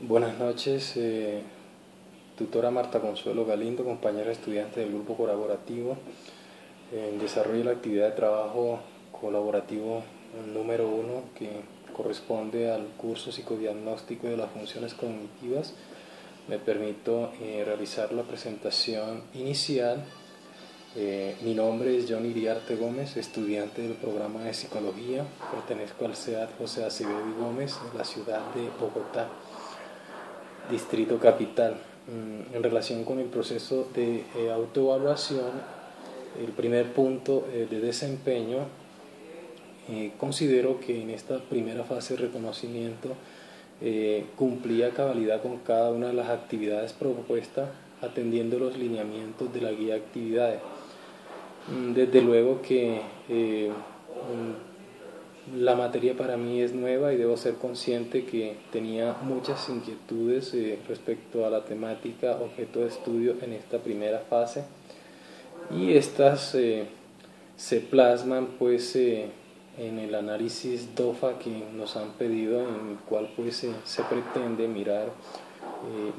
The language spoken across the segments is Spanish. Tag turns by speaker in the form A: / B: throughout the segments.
A: Buenas noches, tutora Marta Consuelo Galindo, compañera estudiante del grupo colaborativo. Desarrollo la actividad de trabajo colaborativo número 1 que corresponde al curso psicodiagnóstico de las funciones cognitivas. Me permito realizar la presentación inicial. Mi nombre es John Iriarte Gómez, estudiante del programa de psicología. Pertenezco al CEAD José Acevedo y Gómez en la ciudad de Bogotá, Distrito Capital. En relación con el proceso de autoevaluación, el primer punto de desempeño, considero que en esta primera fase de reconocimiento cumplía a cabalidad con cada una de las actividades propuestas, atendiendo los lineamientos de la guía de actividades. Desde luego que la materia para mí es nueva y debo ser consciente que tenía muchas inquietudes respecto a la temática objeto de estudio en esta primera fase, y estas se plasman pues en el análisis DOFA que nos han pedido, en el cual pues se pretende mirar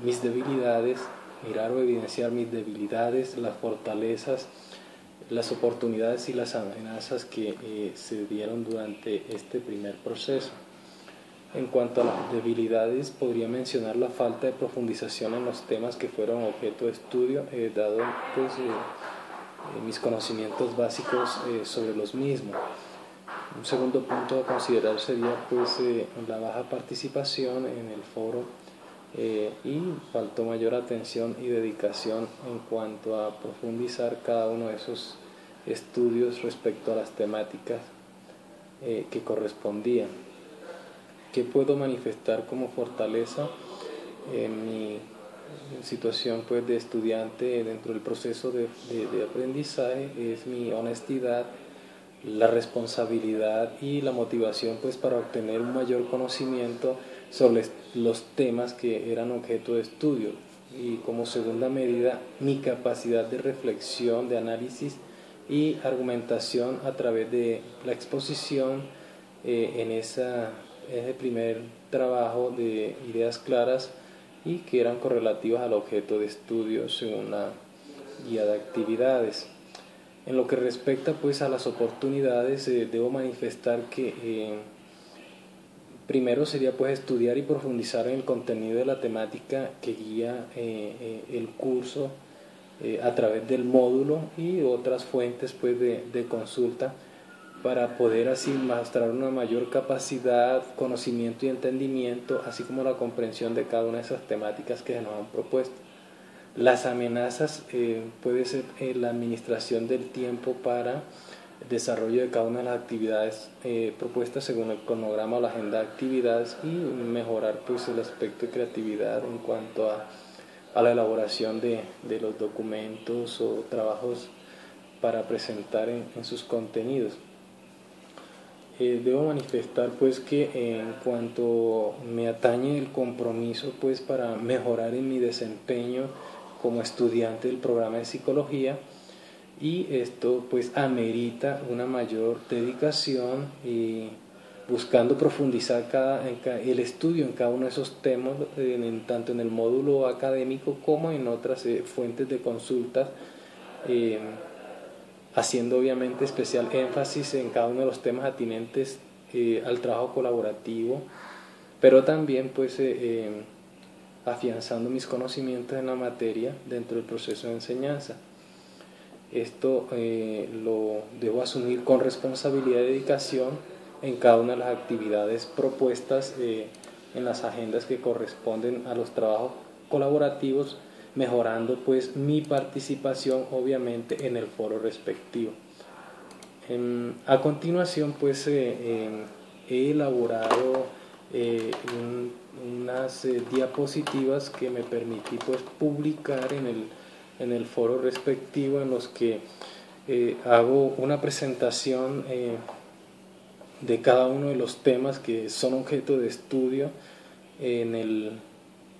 A: mis debilidades, mirar o evidenciar mis debilidades, las fortalezas, las oportunidades y las amenazas que se dieron durante este primer proceso. En cuanto a las debilidades, podría mencionar la falta de profundización en los temas que fueron objeto de estudio, dado pues, mis conocimientos básicos sobre los mismos. Un segundo punto a considerar sería pues, la baja participación en el foro y faltó mayor atención y dedicación en cuanto a profundizar cada uno de esos estudios respecto a las temáticas que correspondían. ¿Qué puedo manifestar como fortaleza en mi situación pues, de estudiante dentro del proceso de aprendizaje? Es mi honestidad, la responsabilidad y la motivación pues, para obtener un mayor conocimiento sobre los temas que eran objeto de estudio, y como segunda medida mi capacidad de reflexión, de análisis y argumentación a través de la exposición en ese primer trabajo de ideas claras y que eran correlativas al objeto de estudio según la guía de actividades. En lo que respecta pues a las oportunidades, debo manifestar que primero sería pues estudiar y profundizar en el contenido de la temática que guía el curso a través del módulo y otras fuentes pues de consulta, para poder así mostrar una mayor capacidad, conocimiento y entendimiento, así como la comprensión de cada una de esas temáticas que se nos han propuesto. Las amenazas puede ser la administración del tiempo para el desarrollo de cada una de las actividades propuestas según el cronograma o la agenda de actividades, y mejorar pues el aspecto de creatividad en cuanto a la elaboración de los documentos o trabajos para presentar en sus contenidos. Debo manifestar pues que en cuanto me atañe el compromiso pues para mejorar en mi desempeño como estudiante del programa de psicología, y esto pues amerita una mayor dedicación y buscando profundizar el estudio en cada uno de esos temas, tanto en el módulo académico como en otras fuentes de consultas, haciendo obviamente especial énfasis en cada uno de los temas atinentes al trabajo colaborativo, pero también pues afianzando mis conocimientos en la materia dentro del proceso de enseñanza. Esto lo debo asumir con responsabilidad y dedicación en cada una de las actividades propuestas en las agendas que corresponden a los trabajos colaborativos, mejorando pues mi participación obviamente en el foro respectivo. A continuación pues he elaborado unas diapositivas que me permití pues publicar en el foro respectivo, en los que hago una presentación de cada uno de los temas que son objeto de estudio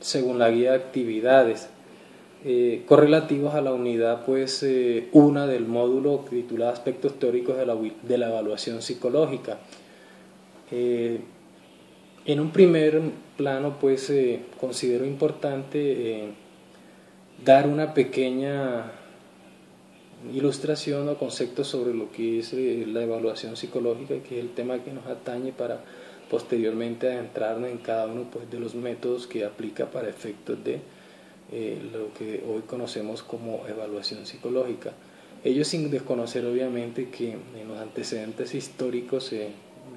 A: según la guía de actividades, correlativos a la unidad pues una del módulo titulada Aspectos teóricos de la evaluación psicológica. En un primer plano, pues considero importante dar una pequeña ilustración o concepto sobre lo que es la evaluación psicológica, que es el tema que nos atañe, para posteriormente adentrarnos en cada uno, pues, de los métodos que aplica para efectos de lo que hoy conocemos como evaluación psicológica. Ello sin desconocer obviamente que en los antecedentes históricos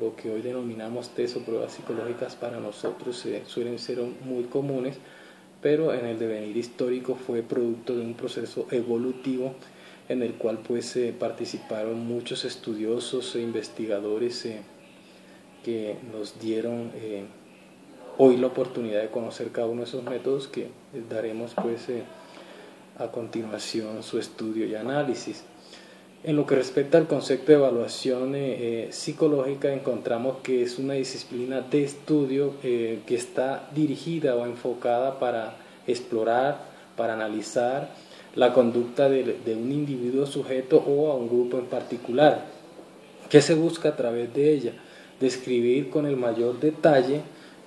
A: lo que hoy denominamos test o pruebas psicológicas para nosotros suelen ser muy comunes, pero en el devenir histórico fue producto de un proceso evolutivo en el cual pues participaron muchos estudiosos e investigadores que nos dieron hoy la oportunidad de conocer cada uno de esos métodos, que daremos pues a continuación su estudio y análisis. En lo que respecta al concepto de evaluación psicológica, encontramos que es una disciplina de estudio que está dirigida o enfocada para explorar, para analizar la conducta de un individuo sujeto o a un grupo en particular. ¿Qué se busca a través de ella? Describir con el mayor detalle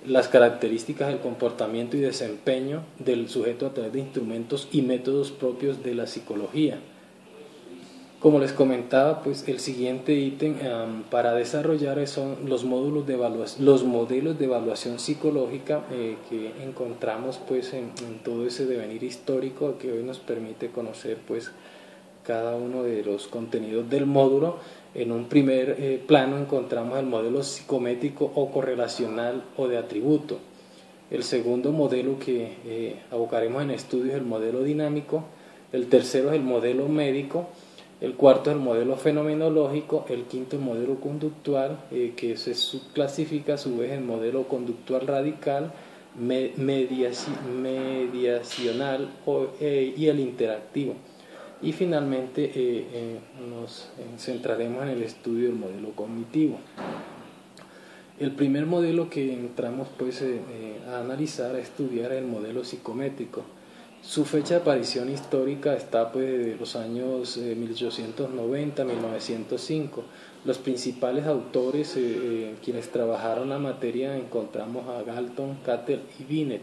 A: las características del comportamiento y desempeño del sujeto a través de instrumentos y métodos propios de la psicología. Como les comentaba, pues el siguiente ítem para desarrollar son los modelos de evaluación psicológica que encontramos pues en todo ese devenir histórico, que hoy nos permite conocer pues cada uno de los contenidos del módulo. En un primer plano encontramos el modelo psicométrico o correlacional o de atributo. El segundo modelo que abocaremos en estudio es el modelo dinámico. El tercero es el modelo médico. El cuarto es el modelo fenomenológico. El quinto el modelo conductual, que se subclasifica a su vez en modelo conductual radical, mediacional y el interactivo. Y finalmente nos centraremos en el estudio del modelo cognitivo. El primer modelo que entramos pues a analizar, a estudiar, es el modelo psicométrico. Su fecha de aparición histórica está pues de los años 1890 1905. Los principales autores quienes trabajaron la materia encontramos a Galton, Cattell y Binet.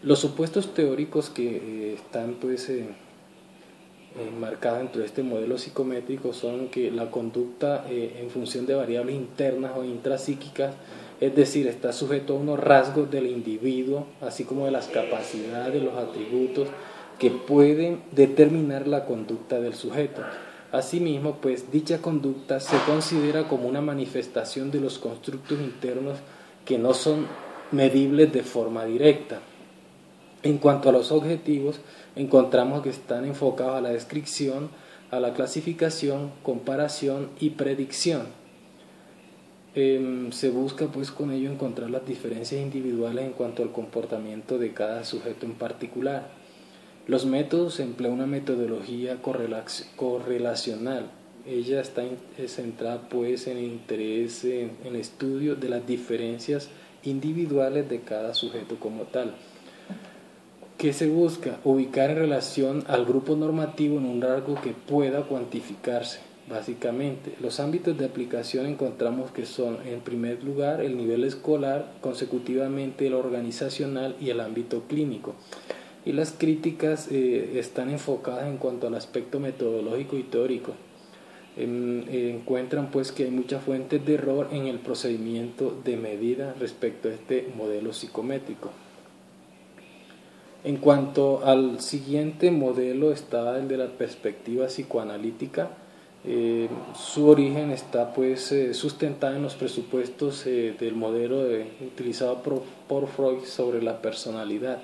A: Los supuestos teóricos que están pues marcada dentro de este modelo psicométrico son que la conducta en función de variables internas o intrapsíquicas, es decir, está sujeto a unos rasgos del individuo, así como de las capacidades, los atributos que pueden determinar la conducta del sujeto. Asimismo, pues dicha conducta se considera como una manifestación de los constructos internos que no son medibles de forma directa. En cuanto a los objetivos, encontramos que están enfocados a la descripción, a la clasificación, comparación y predicción. Se busca pues con ello encontrar las diferencias individuales en cuanto al comportamiento de cada sujeto en particular. Los métodos emplean una metodología correlacional. Ella está centrada pues en el interés en el estudio de las diferencias individuales de cada sujeto como tal. ¿Qué se busca? Ubicar en relación al grupo normativo en un rasgo que pueda cuantificarse. Básicamente, los ámbitos de aplicación encontramos que son, en primer lugar, el nivel escolar, consecutivamente el organizacional y el ámbito clínico. Y las críticas están enfocadas en cuanto al aspecto metodológico y teórico. Encuentran pues que hay muchas fuentes de error en el procedimiento de medida respecto a este modelo psicométrico. En cuanto al siguiente modelo está el de la perspectiva psicoanalítica. Su origen está pues sustentado en los presupuestos del modelo utilizado por Freud sobre la personalidad.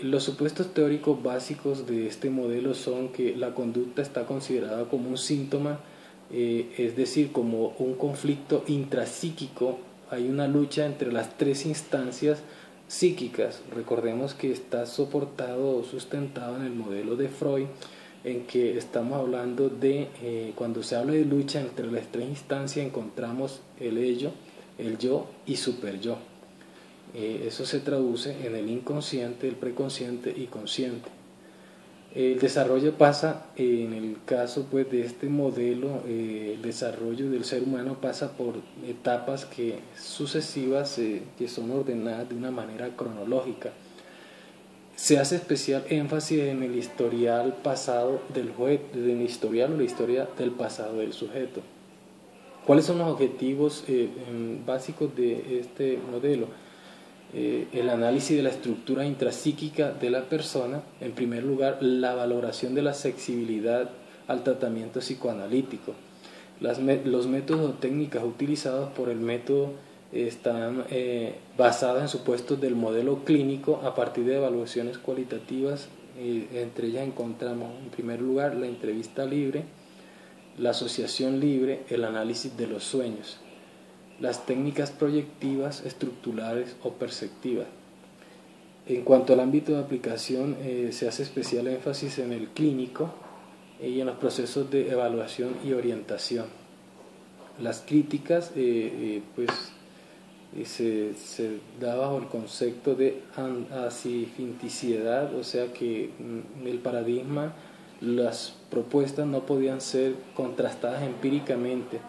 A: Los supuestos teóricos básicos de este modelo son que la conducta está considerada como un síntoma, es decir, como un conflicto intrapsíquico. Hay una lucha entre las tres instancias psíquicas. Recordemos que está soportado o sustentado en el modelo de Freud, en que estamos hablando de, cuando se habla de lucha entre las tres instancias, encontramos el ello, el yo y superyo. Eso se traduce en el inconsciente, el preconsciente y consciente. El desarrollo pasa, en el caso pues de este modelo, el desarrollo del ser humano pasa por etapas sucesivas que son ordenadas de una manera cronológica. Se hace especial énfasis en el historial pasado del sujeto, en el historial o la historia del pasado del sujeto. ¿Cuáles son los objetivos básicos de este modelo? El análisis de la estructura intrapsíquica de la persona, en primer lugar, la valoración de la sensibilidad al tratamiento psicoanalítico. Los métodos o técnicas utilizados por el método están basados en supuestos del modelo clínico a partir de evaluaciones cualitativas. Entre ellas encontramos, en primer lugar, la entrevista libre, la asociación libre, el análisis de los sueños, las técnicas proyectivas, estructurales o perceptivas. En cuanto al ámbito de aplicación, se hace especial énfasis en el clínico y en los procesos de evaluación y orientación. Las críticas se da bajo el concepto de asifinticiedad, o sea que el paradigma, las propuestas no podían ser contrastadas empíricamente.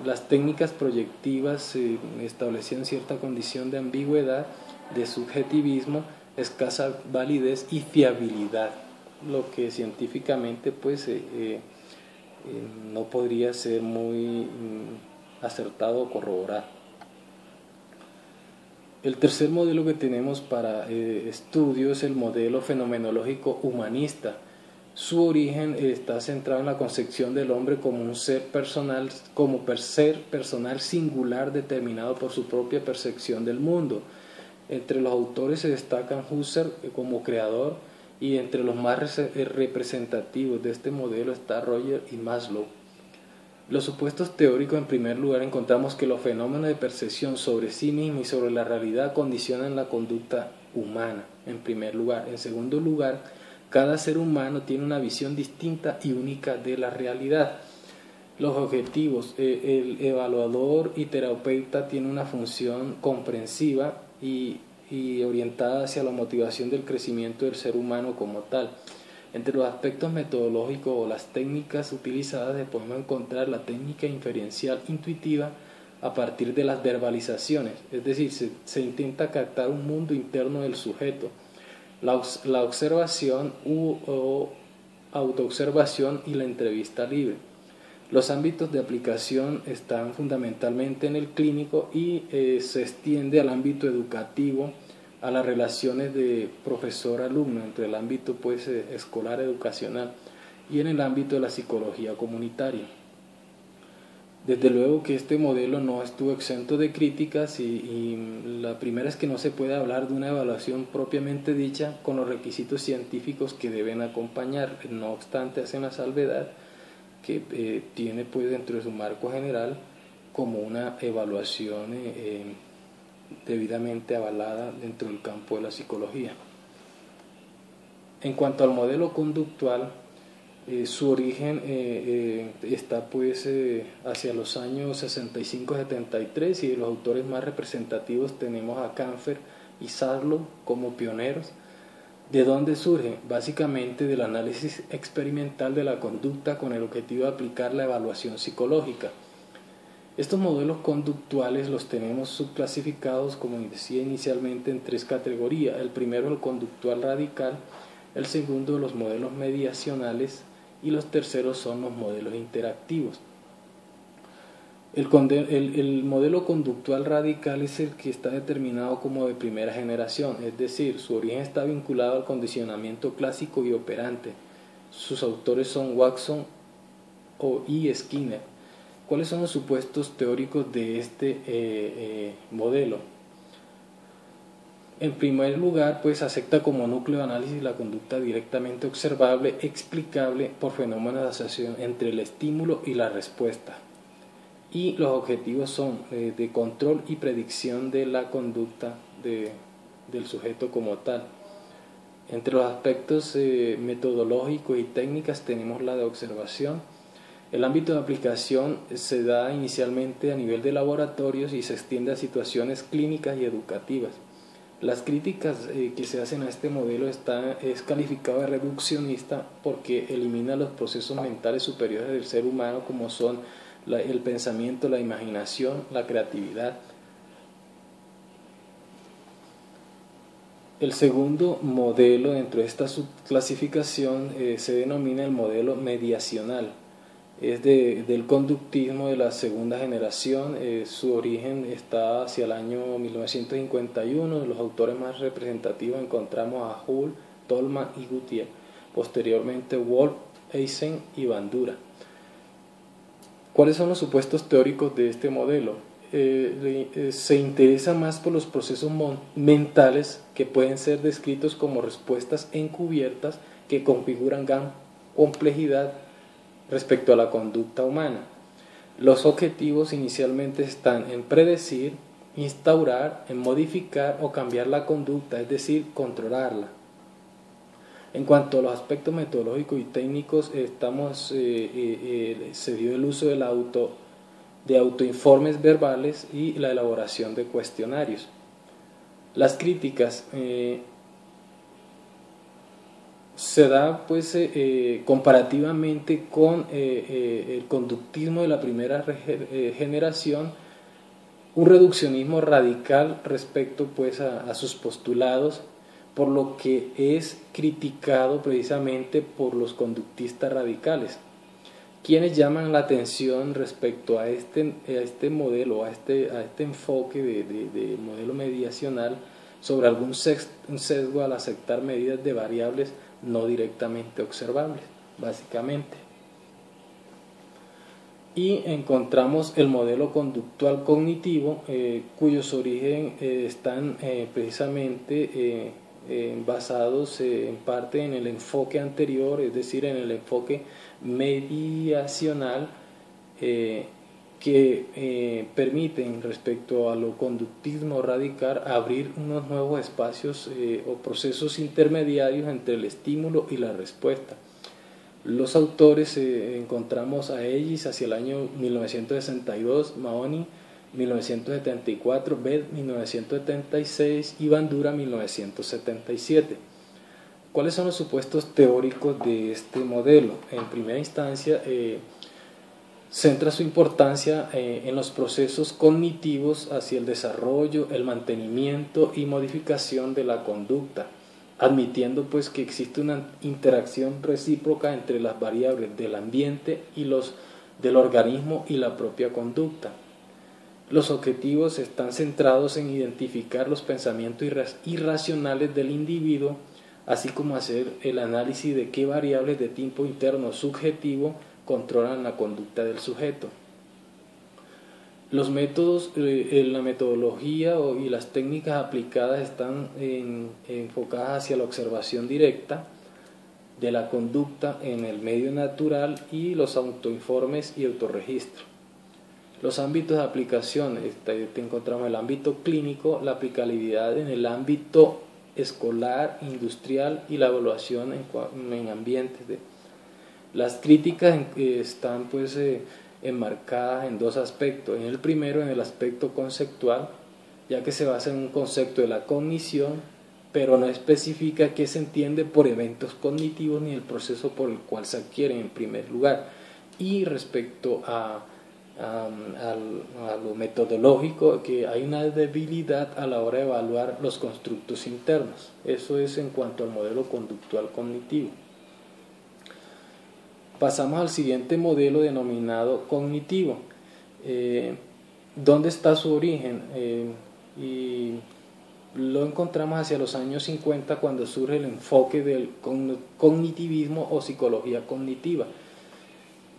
A: Las técnicas proyectivas establecían cierta condición de ambigüedad, de subjetivismo, escasa validez y fiabilidad, lo que científicamente no podría ser muy acertado o corroborado. El tercer modelo que tenemos para estudio es el modelo fenomenológico humanista. Su origen está centrado en la concepción del hombre como un ser personal, ser personal singular determinado por su propia percepción del mundo. Entre los autores se destacan Husserl como creador, y entre los más representativos de este modelo está Roger y Maslow. Los supuestos teóricos, en primer lugar, encontramos que los fenómenos de percepción sobre sí mismo y sobre la realidad condicionan la conducta humana, en primer lugar. En segundo lugar, cada ser humano tiene una visión distinta y única de la realidad. Los objetivos, el evaluador y terapeuta tiene una función comprensiva y orientada hacia la motivación del crecimiento del ser humano como tal. Entre los aspectos metodológicos o las técnicas utilizadas podemos encontrar la técnica inferencial intuitiva a partir de las verbalizaciones, es decir, se intenta captar un mundo interno del sujeto. La observación o autoobservación y la entrevista libre. Los ámbitos de aplicación están fundamentalmente en el clínico y se extiende al ámbito educativo, a las relaciones de profesor-alumno, entre el ámbito escolar educacional y en el ámbito de la psicología comunitaria. Desde luego que este modelo no estuvo exento de críticas y la primera es que no se puede hablar de una evaluación propiamente dicha con los requisitos científicos que deben acompañar. No obstante, hacen la salvedad que tiene dentro de su marco general como una evaluación debidamente avalada dentro del campo de la psicología. En cuanto al modelo conductual, su origen está hacia los años 65-73 y de los autores más representativos tenemos a Kampfer y Maslow como pioneros. ¿De dónde surge? Básicamente del análisis experimental de la conducta con el objetivo de aplicar la evaluación psicológica. Estos modelos conductuales los tenemos subclasificados, como decía inicialmente, en tres categorías. El primero, el conductual radical; el segundo, los modelos mediacionales; y los terceros son los modelos interactivos. El modelo conductual radical es el que está determinado como de primera generación, es decir, su origen está vinculado al condicionamiento clásico y operante. Sus autores son Watson y Skinner. ¿Cuáles son los supuestos teóricos de este modelo? En primer lugar, acepta como núcleo de análisis la conducta directamente observable, explicable por fenómenos de asociación entre el estímulo y la respuesta. Y los objetivos son de control y predicción de la conducta del sujeto como tal. Entre los aspectos metodológicos y técnicas tenemos la de observación. El ámbito de aplicación se da inicialmente a nivel de laboratorios y se extiende a situaciones clínicas y educativas. Las críticas que se hacen a este modelo es calificado de reduccionista porque elimina los procesos mentales superiores del ser humano, como son el pensamiento, la imaginación, la creatividad. El segundo modelo dentro de esta subclasificación se denomina el modelo mediacional. Es del conductismo de la segunda generación. Su origen está hacia el año 1951. De los autores más representativos encontramos a Hull, Tolman y Gutiérrez. Posteriormente Wolff, Eysen y Bandura. ¿Cuáles son los supuestos teóricos de este modelo? Se interesa más por los procesos mentales que pueden ser descritos como respuestas encubiertas que configuran gran complejidad respecto a la conducta humana. Los objetivos inicialmente están en predecir, instaurar, en modificar o cambiar la conducta, es decir, controlarla. En cuanto a los aspectos metodológicos y técnicos, se dio el uso de autoinformes verbales y la elaboración de cuestionarios. Las críticas se da pues comparativamente con el conductismo de la primera generación, un reduccionismo radical respecto pues a sus postulados, por lo que es criticado precisamente por los conductistas radicales, quienes llaman la atención respecto a este modelo, a este enfoque de modelo mediacional, sobre algún sesgo al aceptar medidas de variables no directamente observables, básicamente. Y encontramos el modelo conductual cognitivo, cuyos orígenes están precisamente basados en parte en el enfoque anterior, es decir, en el enfoque mediacional, que permiten respecto a lo conductismo radical abrir unos nuevos espacios o procesos intermediarios entre el estímulo y la respuesta. Los autores encontramos a Ellis hacia el año 1962, Mahoney 1974, Bell 1976 y Bandura 1977. ¿Cuáles son los supuestos teóricos de este modelo? En primera instancia, centra su importancia en los procesos cognitivos hacia el desarrollo, el mantenimiento y modificación de la conducta, admitiendo pues que existe una interacción recíproca entre las variables del ambiente y los del organismo y la propia conducta. Los objetivos están centrados en identificar los pensamientos irracionales del individuo, así como hacer el análisis de qué variables de tipo interno subjetivo controlan la conducta del sujeto. Los métodos, la metodología y las técnicas aplicadas están enfocadas hacia la observación directa de la conducta en el medio natural y los autoinformes y autorregistro. Los ámbitos de aplicación, te encontramos el ámbito clínico, la aplicabilidad en el ámbito escolar, industrial y la evaluación en ambientes. Las críticas están pues enmarcadas en dos aspectos. En el primero, en el aspecto conceptual, ya que se basa en un concepto de la cognición, pero no especifica qué se entiende por eventos cognitivos ni el proceso por el cual se adquieren en primer lugar. Y respecto a lo metodológico, que hay una debilidad a la hora de evaluar los constructos internos. Eso es en cuanto al modelo conductual cognitivo. Pasamos al siguiente modelo denominado cognitivo. ¿Dónde está su origen? Y lo encontramos hacia los años 50, cuando surge el enfoque del cognitivismo o psicología cognitiva.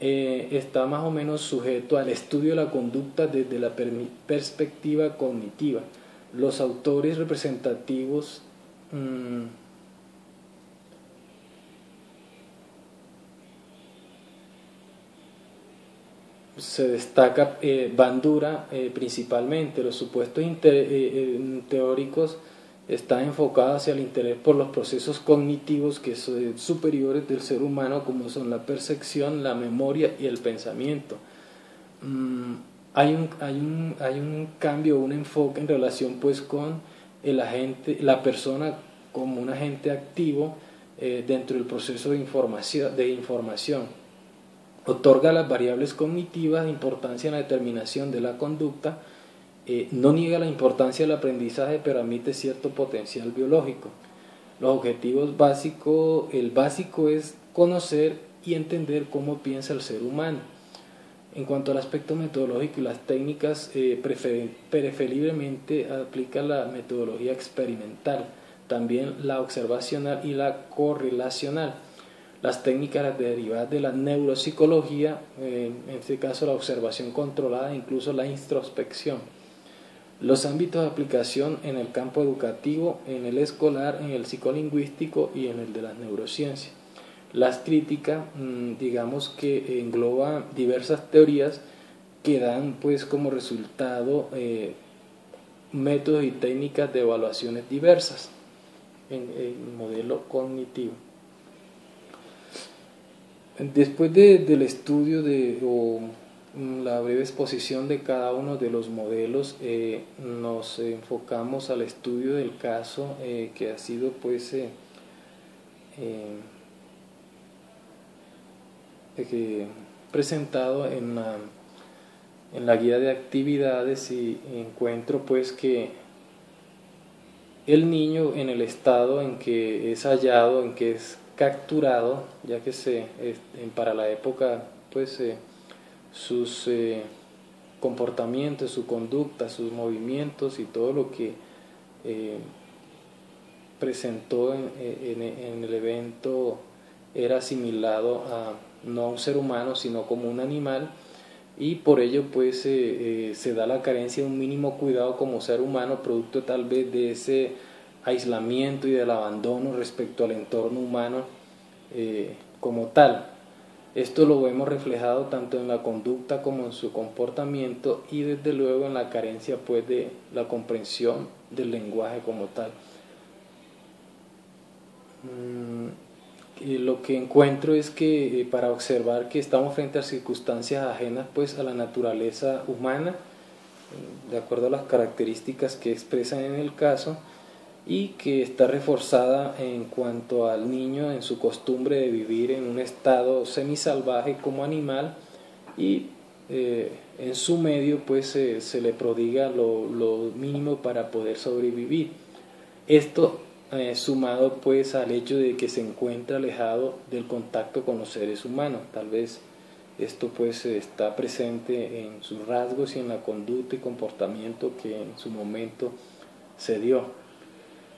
A: Está más o menos sujeto al estudio de la conducta desde la perspectiva cognitiva. Los autores representativos se destaca Bandura principalmente. Los supuestos teóricos están enfocados hacia el interés por los procesos cognitivos que son superiores del ser humano, como son la percepción, la memoria y el pensamiento. Hay un cambio, un enfoque en relación pues con la persona como un agente activo dentro del proceso de información. Otorga a las variables cognitivas importancia en la determinación de la conducta, no niega la importancia del aprendizaje, pero admite cierto potencial biológico. Los objetivos básicos, el básico es conocer y entender cómo piensa el ser humano. En cuanto al aspecto metodológico y las técnicas, preferiblemente aplica la metodología experimental, también la observacional y la correlacional. Las técnicas derivadas de la neuropsicología, en este caso la observación controlada e incluso la introspección. Los ámbitos de aplicación en el campo educativo, en el escolar, en el psicolingüístico y en el de las neurociencias. Las críticas, digamos que engloba diversas teorías que dan pues como resultado métodos y técnicas de evaluaciones diversas en el modelo cognitivo. Después del estudio o la breve exposición de cada uno de los modelos, nos enfocamos al estudio del caso que ha sido pues presentado en la guía de actividades, y encuentro pues que el niño en el estado en que es hallado, en que es capturado, ya que para la época pues sus comportamientos, su conducta, sus movimientos y todo lo que presentó en el evento era asimilado no a un ser humano sino como un animal, y por ello pues se da la carencia de un mínimo cuidado como ser humano, producto tal vez de ese aislamiento y del abandono respecto al entorno humano como tal. Esto lo vemos reflejado tanto en la conducta como en su comportamiento, y desde luego en la carencia pues de la comprensión del lenguaje como tal. Lo que encuentro es que para observar que estamos frente a circunstancias ajenas pues a la naturaleza humana, de acuerdo a las características que expresan en el caso, y que está reforzada en cuanto al niño en su costumbre de vivir en un estado semisalvaje como animal, y en su medio pues se le prodiga lo mínimo para poder sobrevivir. Esto sumado pues al hecho de que se encuentra alejado del contacto con los seres humanos. Tal vez esto pues está presente en sus rasgos y en la conducta y comportamiento que en su momento se dio.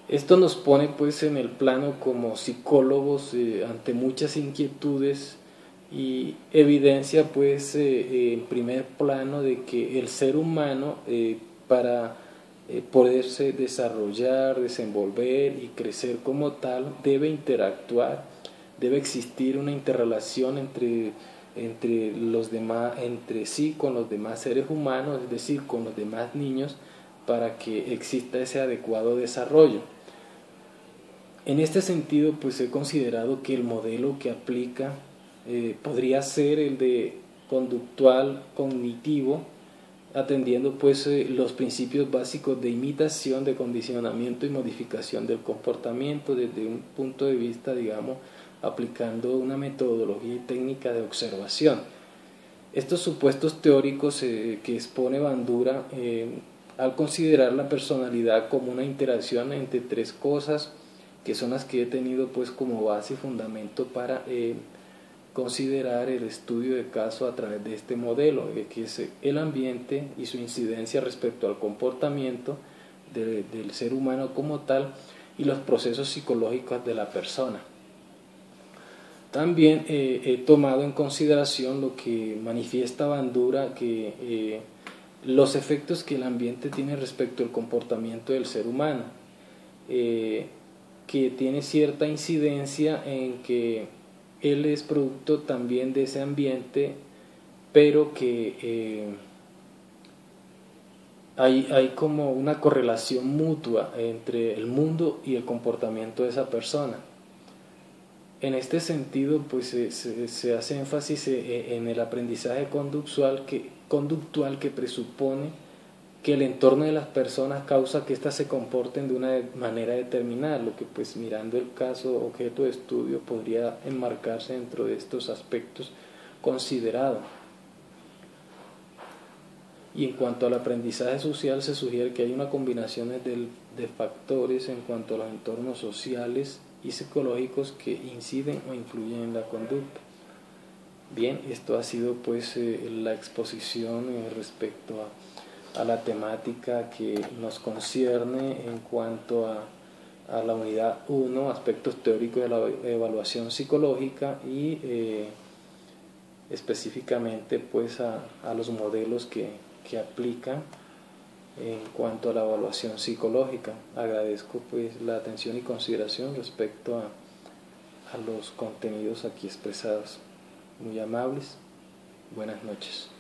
A: Esto nos pone pues en el plano como psicólogos ante muchas inquietudes, y evidencia pues en primer plano de que el ser humano para poderse desarrollar, desenvolver y crecer como tal, debe interactuar, debe existir una interrelación entre los demás, entre sí con los demás seres humanos, es decir, con los demás niños, para que exista ese adecuado desarrollo. En este sentido, pues he considerado que el modelo que aplica podría ser el de conductual cognitivo, atendiendo pues los principios básicos de imitación, de condicionamiento y modificación del comportamiento desde un punto de vista, digamos, aplicando una metodología y técnica de observación. Estos supuestos teóricos que expone Bandura al considerar la personalidad como una interacción entre tres cosas, que son las que he tenido pues como base y fundamento para considerar el estudio de caso a través de este modelo, que es el ambiente y su incidencia respecto al comportamiento del ser humano como tal, y los procesos psicológicos de la persona. También he tomado en consideración lo que manifiesta Bandura, que los efectos que el ambiente tiene respecto al comportamiento del ser humano, que tiene cierta incidencia en que él es producto también de ese ambiente, pero que hay como una correlación mutua entre el mundo y el comportamiento de esa persona. En este sentido, pues se hace énfasis en el aprendizaje conductual que presupone que el entorno de las personas causa que éstas se comporten de una manera determinada, lo que pues mirando el caso objeto de estudio podría enmarcarse dentro de estos aspectos considerados. Y en cuanto al aprendizaje social, se sugiere que hay una combinación de factores en cuanto a los entornos sociales y psicológicos que inciden o influyen en la conducta. Bien, esto ha sido pues la exposición respecto a la temática que nos concierne en cuanto a la unidad 1, aspectos teóricos de la evaluación psicológica y específicamente pues a los modelos que aplican en cuanto a la evaluación psicológica. Agradezco pues la atención y consideración respecto a los contenidos aquí expresados. Muy amables. Buenas noches.